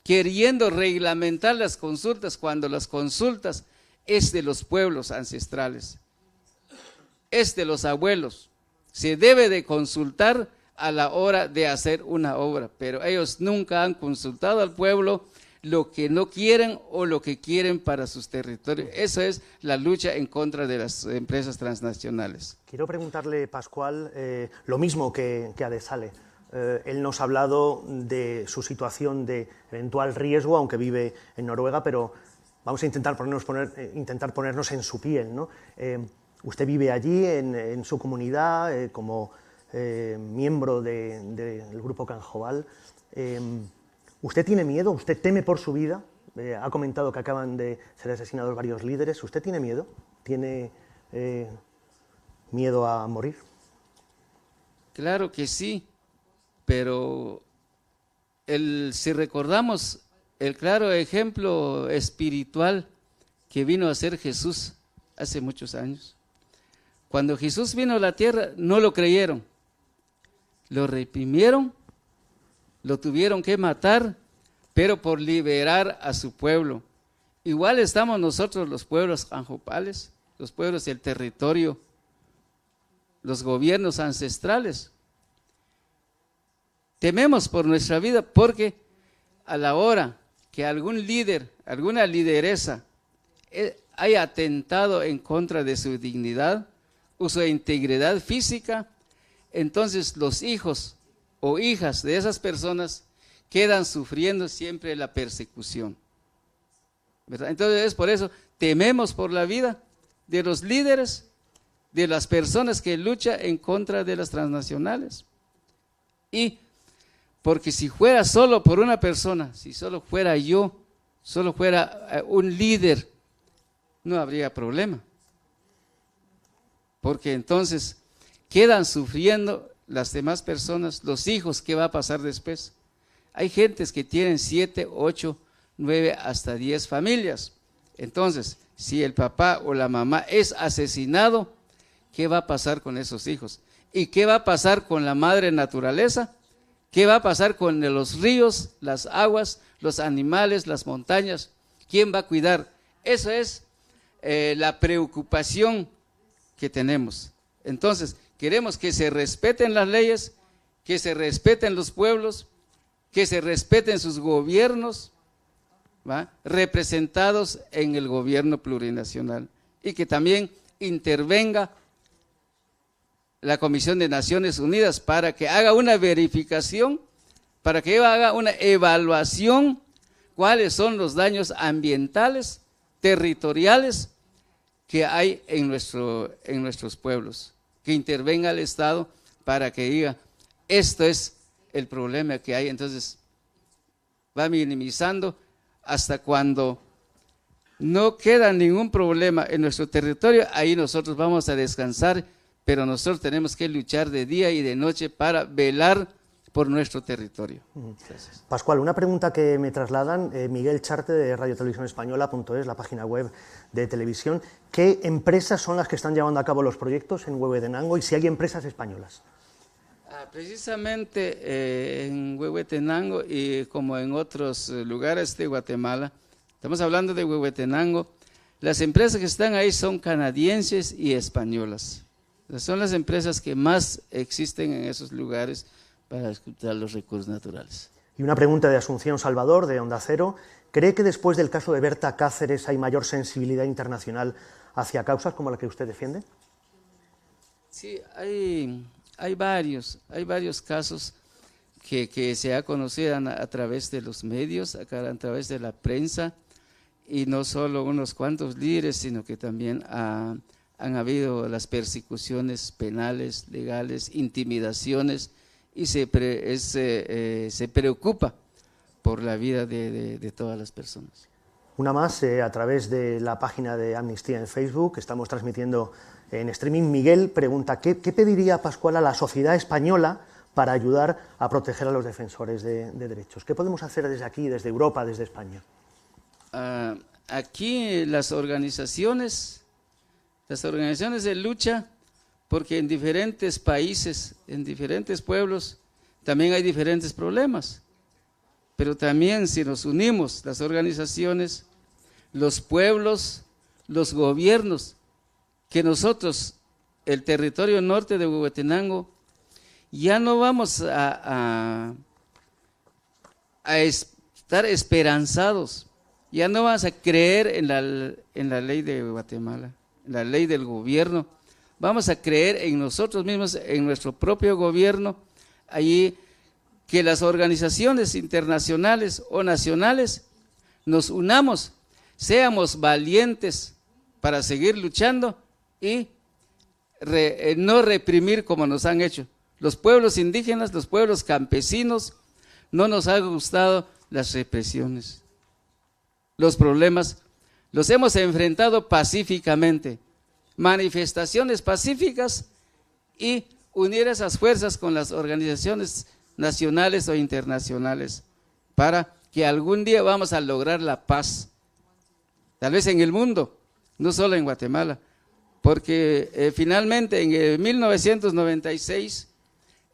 queriendo reglamentar las consultas cuando las consultas es de los pueblos ancestrales, es de los abuelos. Se debe de consultar a la hora de hacer una obra, pero ellos nunca han consultado al pueblo lo que no quieren o lo que quieren para sus territorios. Eso es la lucha en contra de las empresas transnacionales. Quiero preguntarle, Pascual, lo mismo que a De Sale. Él nos ha hablado de su situación de eventual riesgo, aunque vive en Noruega, pero vamos a intentar ponernos en su piel, ¿no? Usted vive allí, en su comunidad, como miembro del grupo Canjobal. ¿Usted tiene miedo? ¿Usted teme por su vida? Ha comentado que acaban de ser asesinados varios líderes. ¿Usted tiene miedo? ¿Tiene miedo a morir? Claro que sí, pero si recordamos el claro ejemplo espiritual que vino a ser Jesús hace muchos años. Cuando Jesús vino a la tierra no lo creyeron, lo reprimieron, lo tuvieron que matar, pero por liberar a su pueblo. Igual estamos nosotros los pueblos canjopales, los pueblos del territorio, los gobiernos ancestrales. Tememos por nuestra vida porque a la hora que algún líder, alguna lideresa haya atentado en contra de su dignidad o su integridad física, entonces los hijos o hijas de esas personas quedan sufriendo siempre la persecución, ¿verdad? Entonces es por eso tememos por la vida de los líderes, de las personas que luchan en contra de las transnacionales. Y porque si fuera solo por una persona, si solo fuera yo, solo fuera un líder, no habría problema. Porque entonces quedan sufriendo las demás personas, los hijos, ¿qué va a pasar después? Hay gentes que tienen 7, 8, 9, hasta 10 familias. Entonces, si el papá o la mamá es asesinado, ¿qué va a pasar con esos hijos? ¿Y qué va a pasar con la madre naturaleza? ¿Qué va a pasar con los ríos, las aguas, los animales, las montañas? ¿Quién va a cuidar? Eso es la preocupación que tenemos. Entonces, queremos que se respeten las leyes, que se respeten los pueblos, que se respeten sus gobiernos, ¿va?, representados en el gobierno plurinacional, y que también intervenga la Comisión de Naciones Unidas para que haga una verificación, para que haga una evaluación cuáles son los daños ambientales, territoriales que hay en nuestros pueblos, que intervenga el Estado para que diga, esto es el problema que hay. Entonces va minimizando hasta cuando no queda ningún problema en nuestro territorio, ahí nosotros vamos a descansar, pero nosotros tenemos que luchar de día y de noche para velar por nuestro territorio. Gracias. Pascual, una pregunta que me trasladan, Miguel Charte de Radio Televisión Española.es, la página web de televisión. ¿Qué empresas son las que están llevando a cabo los proyectos en Huehuetenango y si hay empresas españolas? Precisamente en Huehuetenango y como en otros lugares de Guatemala, estamos hablando de Huehuetenango, las empresas que están ahí son canadienses y españolas. Son las empresas que más existen en esos lugares para explotar los recursos naturales. Y una pregunta de Asunción Salvador, de Onda Cero. ¿Cree que después del caso de Berta Cáceres hay mayor sensibilidad internacional hacia causas como la que usted defiende? Sí, hay varios casos que se ha conocido a través de los medios, a través de la prensa, y no solo unos cuantos líderes, sino que también han habido las persecuciones penales, legales, intimidaciones, y se preocupa por la vida de todas las personas. Una más, a través de la página de Amnistía en Facebook, estamos transmitiendo en streaming. Miguel pregunta, ¿qué pediría Pascual a la sociedad española para ayudar a proteger a los defensores de derechos? ¿Qué podemos hacer desde aquí, desde Europa, desde España? Aquí las organizaciones de lucha, porque en diferentes países, en diferentes pueblos, también hay diferentes problemas. Pero también si nos unimos, las organizaciones, los pueblos, los gobiernos, que nosotros, el territorio norte de Huehuetenango, ya no vamos a estar esperanzados, ya no vamos a creer en la ley de Guatemala, en la ley del gobierno. Vamos a creer en nosotros mismos, en nuestro propio gobierno, allí que las organizaciones internacionales o nacionales nos unamos, seamos valientes para seguir luchando y no reprimir como nos han hecho. Los pueblos indígenas, los pueblos campesinos, no nos han gustado las represiones. Los problemas los hemos enfrentado pacíficamente, manifestaciones pacíficas y unir esas fuerzas con las organizaciones nacionales o internacionales para que algún día vamos a lograr la paz, tal vez en el mundo, no solo en Guatemala, porque finalmente en 1996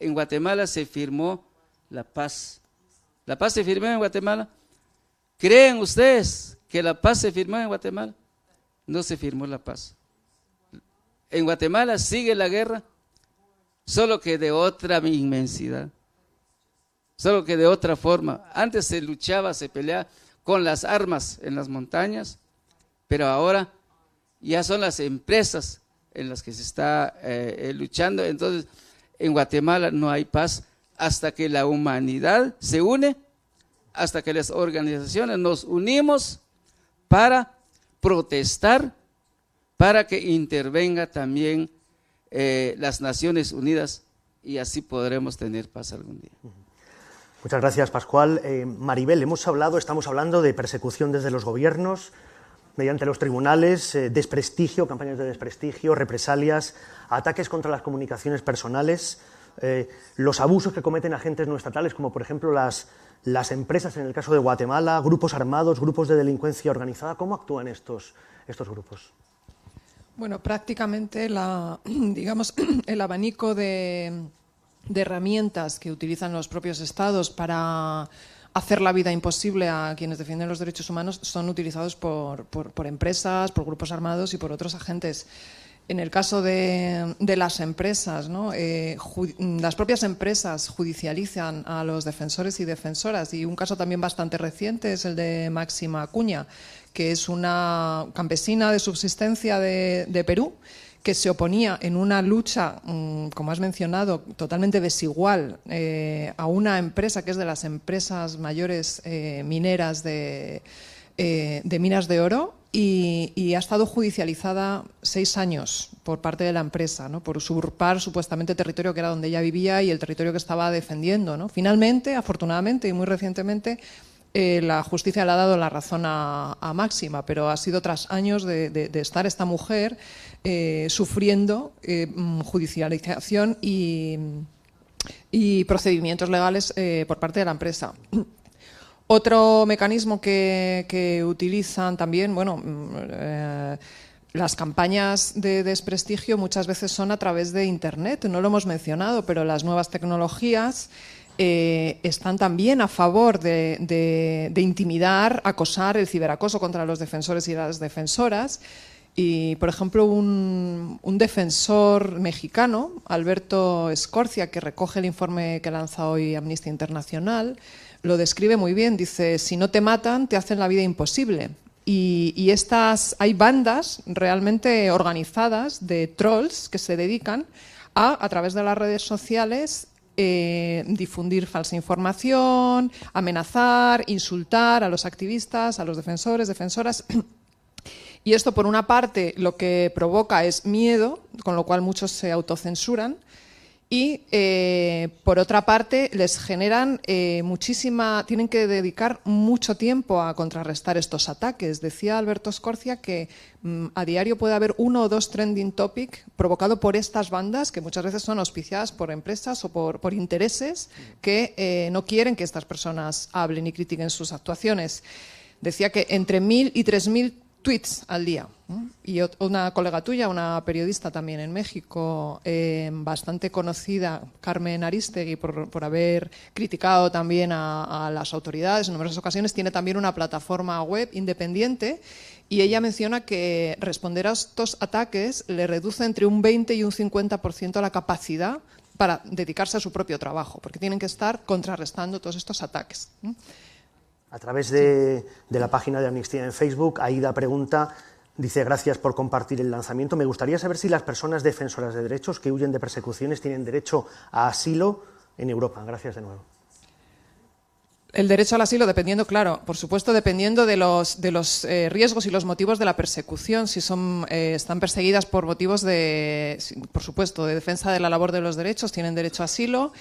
en Guatemala se firmó la paz. ¿La paz se firmó en Guatemala? ¿Creen ustedes que la paz se firmó en Guatemala? No se firmó la paz. En Guatemala sigue la guerra, solo que de otra inmensidad, solo que de otra forma. Antes se luchaba, se peleaba con las armas en las montañas, pero ahora ya son las empresas en las que se está luchando. Entonces, en Guatemala no hay paz hasta que la humanidad se une, hasta que las organizaciones nos unimos para protestar, para que intervenga también las Naciones Unidas y así podremos tener paz algún día. Muchas gracias, Pascual. Maribel, estamos hablando de persecución desde los gobiernos, mediante los tribunales, desprestigio, campañas de desprestigio, represalias, ataques contra las comunicaciones personales, los abusos que cometen agentes no estatales, como por ejemplo las empresas en el caso de Guatemala, grupos armados, grupos de delincuencia organizada. ¿Cómo actúan estos grupos? Bueno, prácticamente digamos, el abanico de herramientas que utilizan los propios estados para hacer la vida imposible a quienes defienden los derechos humanos son utilizados por empresas, por grupos armados y por otros agentes. En el caso de las empresas, ¿no? Las propias empresas judicializan a los defensores y defensoras, y un caso también bastante reciente es el de Máxima Acuña, que es una campesina de subsistencia de Perú, que se oponía en una lucha, como has mencionado, totalmente desigual a una empresa que es de las empresas mayores mineras de minas de oro, y ha estado judicializada 6 años por parte de la empresa, ¿no? Por usurpar supuestamente territorio que era donde ella vivía y el territorio que estaba defendiendo, ¿no? Finalmente, afortunadamente y muy recientemente, la justicia le ha dado la razón a Máxima, pero ha sido tras años de estar esta mujer sufriendo judicialización y procedimientos legales por parte de la empresa. Otro mecanismo que utilizan también, las campañas de desprestigio muchas veces son a través de Internet, no lo hemos mencionado, pero las nuevas tecnologías están también a favor de intimidar, acosar, el ciberacoso contra los defensores y las defensoras. Y, por ejemplo, un defensor mexicano, Alberto Escorcia, que recoge el informe que lanza hoy Amnistía Internacional, lo describe muy bien. Dice: si no te matan, te hacen la vida imposible. Y hay bandas realmente organizadas de trolls que se dedican a través de las redes sociales, difundir falsa información, amenazar, insultar a los activistas, a los defensores, defensoras. Y esto, por una parte, lo que provoca es miedo, con lo cual muchos se autocensuran, y por otra parte les generan tienen que dedicar mucho tiempo a contrarrestar estos ataques. Decía Alberto Escorcia que a diario puede haber 1 o 2 trending topic provocado por estas bandas, que muchas veces son auspiciadas por empresas o por intereses que no quieren que estas personas hablen y critiquen sus actuaciones. Decía que entre 1.000 y 3.000 tweets al día. Y una colega tuya, una periodista también en México, bastante conocida, Carmen Aristegui, por haber criticado también a las autoridades en numerosas ocasiones, tiene también una plataforma web independiente, y ella menciona que responder a estos ataques le reduce entre un 20 y un 50% la capacidad para dedicarse a su propio trabajo, porque tienen que estar contrarrestando todos estos ataques. A través de la página de Amnistía en Facebook, Aida pregunta, dice: gracias por compartir el lanzamiento. Me gustaría saber si las personas defensoras de derechos que huyen de persecuciones tienen derecho a asilo en Europa. Gracias de nuevo. El derecho al asilo, dependiendo, claro, por supuesto, dependiendo de los riesgos y los motivos de la persecución. Si están perseguidas por motivos por supuesto, de defensa de la labor de los derechos, tienen derecho a asilo.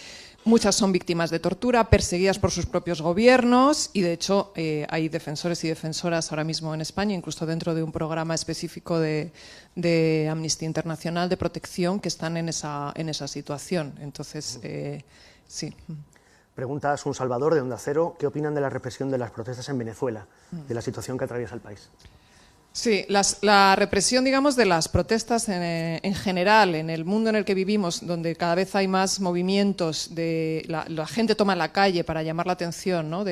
Muchas son víctimas de tortura, perseguidas por sus propios gobiernos y, de hecho, hay defensores y defensoras ahora mismo en España, incluso dentro de un programa específico de Amnistía Internacional de protección, que están en esa situación. Entonces, sí. Pregunta Asun Salvador, de Onda Cero, ¿qué opinan de la represión de las protestas en Venezuela, de la situación que atraviesa el país? Sí, la represión, digamos, de las protestas en general, en el mundo en el que vivimos, donde cada vez hay más movimientos, la gente toma la calle para llamar la atención, ¿no?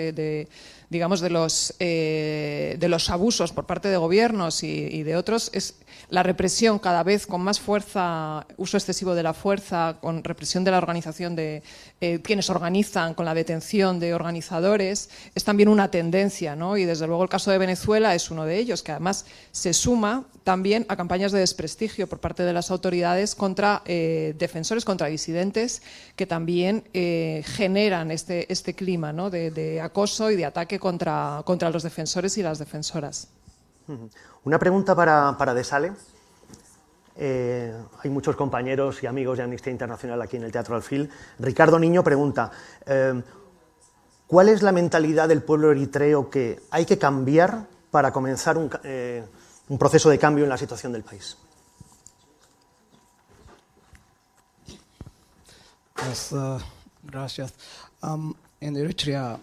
Digamos, de los abusos por parte de gobiernos y de otros, es la represión cada vez con más fuerza, uso excesivo de la fuerza, con represión de la organización de quienes organizan, con la detención de organizadores, es también una tendencia, ¿no? Y desde luego el caso de Venezuela es uno de ellos, que además se suma también a campañas de desprestigio por parte de las autoridades contra defensores, contra disidentes, que también generan este clima, ¿no? de acoso y de ataque contra los defensores y las defensoras. Una pregunta para Desale. Hay muchos compañeros y amigos de Amnistía Internacional aquí en el Teatro Alfil. Ricardo Niño pregunta, ¿cuál es la mentalidad del pueblo eritreo que hay que cambiar para comenzar un proceso de cambio en la situación del país? Yes, gracias. In Eritrea,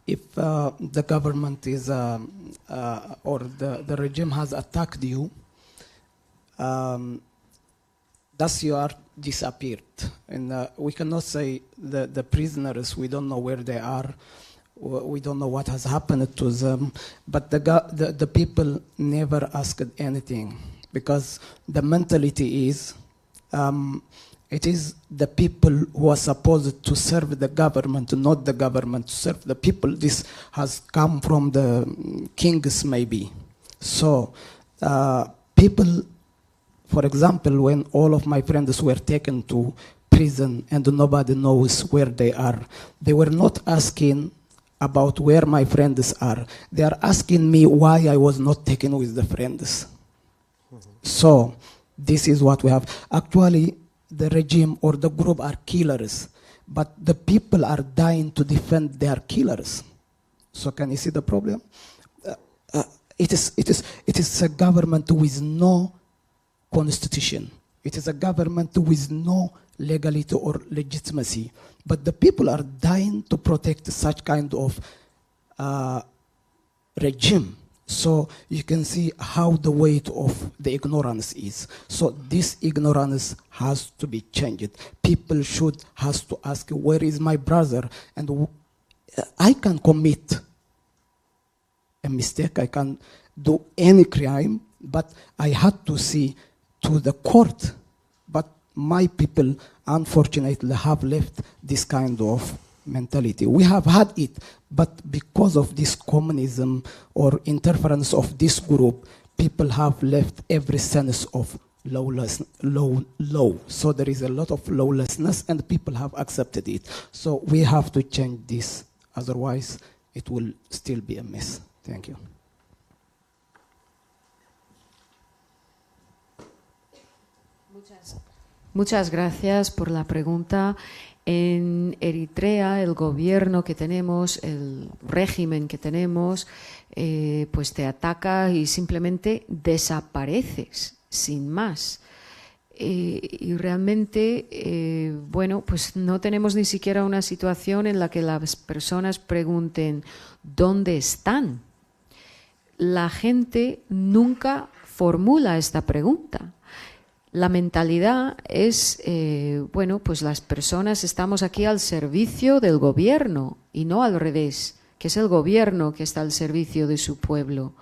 if the government is or the regime has attacked you, thus you are disappeared. And we cannot say the prisoners, we don't know where they are, we don't know what has happened to them, but the people never asked anything, because the mentality is it is the people who are supposed to serve the government, not the government to serve the people. This has come from the kings, maybe. So people, for example, when all of my friends were taken to prison and nobody knows where they are, they were not asking about where my friends are. They are asking me why I was not taken with the friends. So this is what we have. Actually, the regime or the group are killers, but the people are dying to defend their killers. So can you see the problem? It is a government with no constitution. It is a government with no legality or legitimacy. But the people are dying to protect such kind of regime. So you can see how the weight of the ignorance is. So this ignorance has to be changed. People has to ask, where is my brother? And I can commit a mistake, I can do any crime, but I had to see to the court. But my people, unfortunately, have left this kind of mentality. We have had it, but because of this communism or interference of this group, people have left every sense of law. So there is a lot of lawlessness and people have accepted it. So we have to change this, otherwise it will still be a mess. Thank you. Muchas gracias por la pregunta. En Eritrea, el gobierno que tenemos, el régimen que tenemos, pues te ataca y simplemente desapareces, sin más. Y realmente, bueno, pues no tenemos ni siquiera una situación en la que las personas pregunten ¿dónde están? La gente nunca formula esta pregunta. La mentalidad es, bueno, pues las personas estamos aquí al servicio del gobierno y no al revés, que es el gobierno que está al servicio de su pueblo.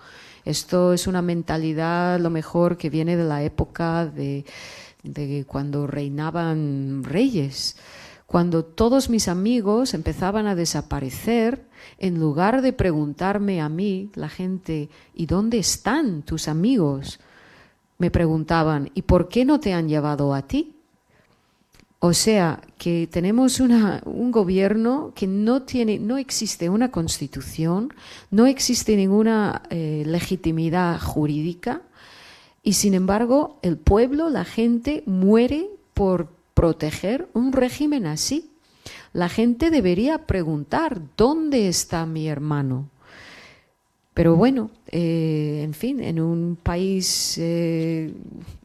Esto es una mentalidad, lo mejor, que viene de la época de cuando reinaban reyes. Cuando todos mis amigos empezaban a desaparecer, en lugar de preguntarme a mí, la gente, ¿y dónde están tus amigos?, me preguntaban, ¿y por qué no te han llevado a ti? O sea, que tenemos un gobierno que no existe una constitución, no existe ninguna legitimidad jurídica y, sin embargo, el pueblo, la gente, muere por proteger un régimen así. La gente debería preguntar, ¿dónde está mi hermano? Pero bueno, en fin, en un país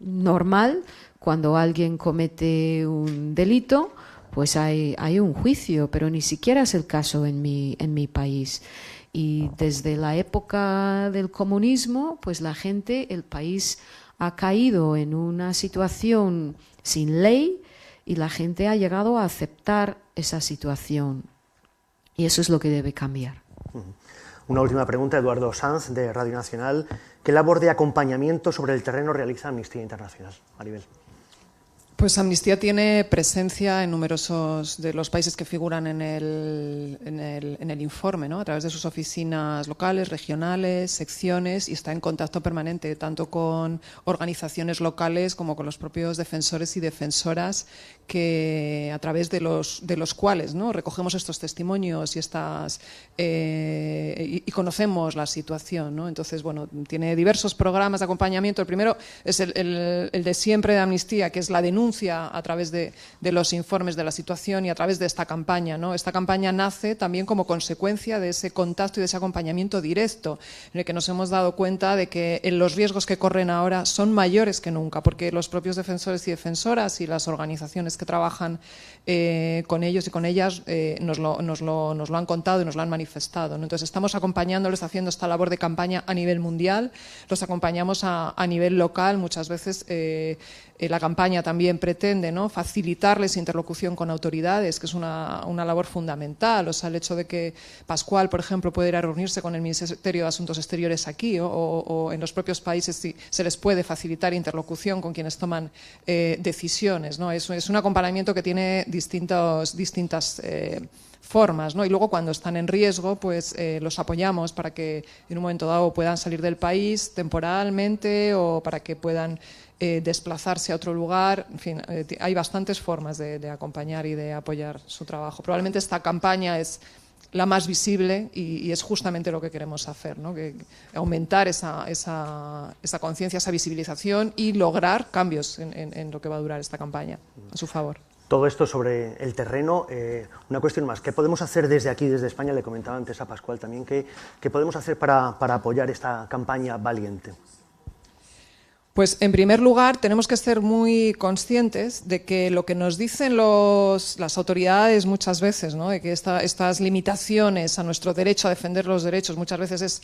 normal, cuando alguien comete un delito, pues hay un juicio, pero ni siquiera es el caso en mi país. Y desde la época del comunismo, pues la gente, el país ha caído en una situación sin ley y la gente ha llegado a aceptar esa situación. Y eso es lo que debe cambiar. Una última pregunta, Eduardo Sanz, de Radio Nacional. ¿Qué labor de acompañamiento sobre el terreno realiza Amnistía Internacional? Maribel. Pues Amnistía tiene presencia en numerosos de los países que figuran en el informe, ¿no? A través de sus oficinas locales, regionales, secciones, y está en contacto permanente tanto con organizaciones locales como con los propios defensores y defensoras que a través de los cuales, ¿no?, recogemos estos testimonios y conocemos la situación, ¿no? Entonces, bueno, tiene diversos programas de acompañamiento. El primero es el de siempre de Amnistía, que es la denuncia a través de los informes de la situación y a través de esta campaña, ¿no? Esta campaña nace también como consecuencia de ese contacto y de ese acompañamiento directo, en el que nos hemos dado cuenta de que los riesgos que corren ahora son mayores que nunca, porque los propios defensores y defensoras y las organizaciones que trabajan con ellos y con ellas nos lo han contado y nos lo han manifestado, ¿no? Entonces estamos acompañándoles, haciendo esta labor de campaña a nivel mundial, los acompañamos a nivel local. Muchas veces la campaña también pretende, ¿no?, facilitarles interlocución con autoridades, que es una labor fundamental. O sea, el hecho de que Pascual, por ejemplo, pueda ir a reunirse con el Ministerio de Asuntos Exteriores aquí o en los propios países, si se les puede facilitar interlocución con quienes toman decisiones, ¿no? Es un acompañamiento que tiene distintas formas, ¿no? Y luego, cuando están en riesgo, pues los apoyamos para que en un momento dado puedan salir del país temporalmente o para que puedan desplazarse a otro lugar. En fin, hay bastantes formas de acompañar y de apoyar su trabajo. Probablemente esta campaña es la más visible y es justamente lo que queremos hacer, ¿no? Que aumentar esa conciencia, esa visibilización y lograr cambios en lo que va a durar esta campaña a su favor. Todo esto sobre el terreno. Una cuestión más, ¿qué podemos hacer desde aquí, desde España? Le comentaba antes a Pascual también, ¿qué podemos hacer para apoyar esta campaña valiente? Pues, en primer lugar, tenemos que ser muy conscientes de que lo que nos dicen las autoridades muchas veces, ¿no?, de que estas limitaciones a nuestro derecho a defender los derechos muchas veces es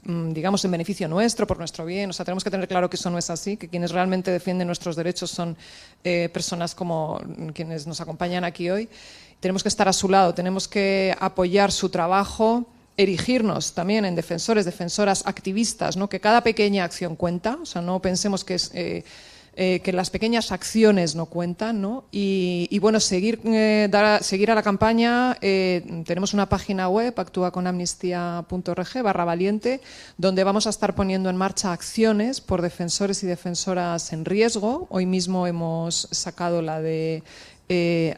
digamos, en beneficio nuestro, por nuestro bien. O sea, tenemos que tener claro que eso no es así, que quienes realmente defienden nuestros derechos son personas como quienes nos acompañan aquí hoy. Tenemos que estar a su lado, tenemos que apoyar su trabajo, erigirnos también en defensores, defensoras, activistas, ¿no?, que cada pequeña acción cuenta. O sea, no pensemos que las pequeñas acciones no cuentan, ¿no? Y bueno, seguir a la campaña. Tenemos una página web, actuaconamnistia.org/valiente, donde vamos a estar poniendo en marcha acciones por defensores y defensoras en riesgo. Hoy mismo hemos sacado la de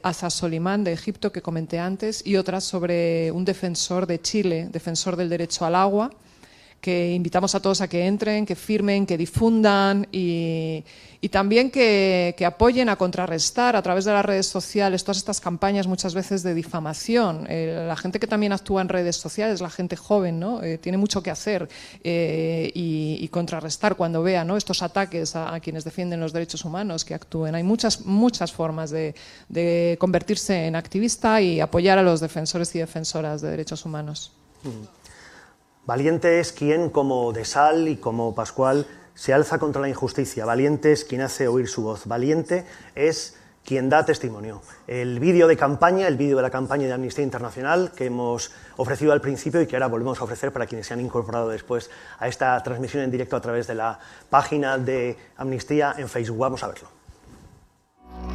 Aza Solimán, de Egipto, que comenté antes, y otras sobre un defensor de Chile, defensor del derecho al agua, que invitamos a todos a que entren, que firmen, que difundan y también que apoyen a contrarrestar a través de las redes sociales todas estas campañas muchas veces de difamación. La gente que también actúa en redes sociales, la gente joven, ¿no?, tiene mucho que hacer y contrarrestar cuando vea, ¿no?, estos ataques a quienes defienden los derechos humanos, que actúen. Hay muchas formas de convertirse en activista y apoyar a los defensores y defensoras de derechos humanos. Valiente es quien, como De Sal y como Pascual, se alza contra la injusticia. Valiente es quien hace oír su voz. Valiente es quien da testimonio. El vídeo de campaña, el vídeo de la campaña de Amnistía Internacional que hemos ofrecido al principio y que ahora volvemos a ofrecer para quienes se han incorporado después a esta transmisión en directo a través de la página de Amnistía en Facebook. Vamos a verlo.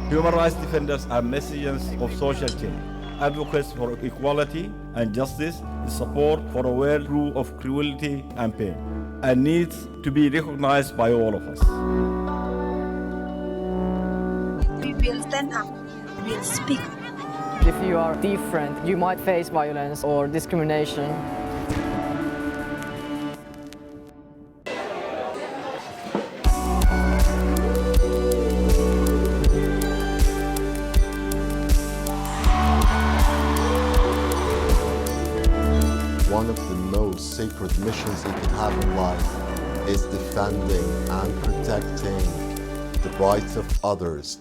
Human rights defenders are messengers of social change, advocates for equality and justice, support for a world free of cruelty and pain, and needs to be recognized by all of us. We'll stand up. We'll speak. If you are different, you might face violence or discrimination. One of the most sacred missions you can have in life is defending and protecting the rights of others.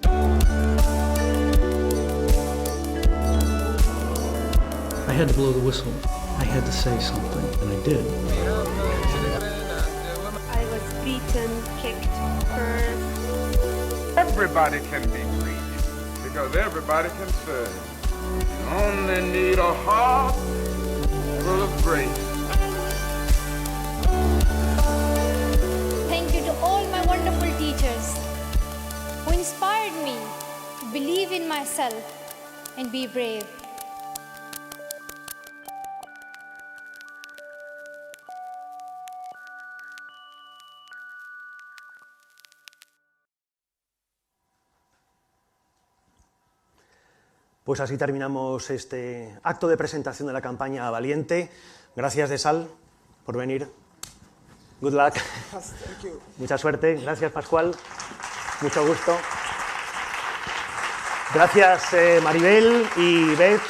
I had to blow the whistle. I had to say something, and I did. I was beaten, kicked, cursed. Everybody can be greedy because everybody can serve. You only need a heart full of grace. Thank you to all my wonderful teachers who inspired me to believe in myself and be brave. Pues así terminamos este acto de presentación de la campaña Valiente. Gracias, Desal, por venir. Good luck. Mucha suerte. Gracias, Pascual. Mucho gusto. Gracias, Maribel y Beth.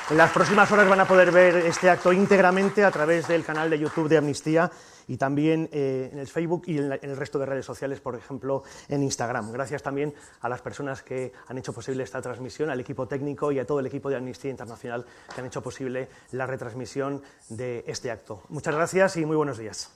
En las próximas horas van a poder ver este acto íntegramente a través del canal de YouTube de Amnistía y también en el Facebook y en el resto de redes sociales, por ejemplo, en Instagram. Gracias también a las personas que han hecho posible esta transmisión, al equipo técnico y a todo el equipo de Amnistía Internacional que han hecho posible la retransmisión de este acto. Muchas gracias y muy buenos días.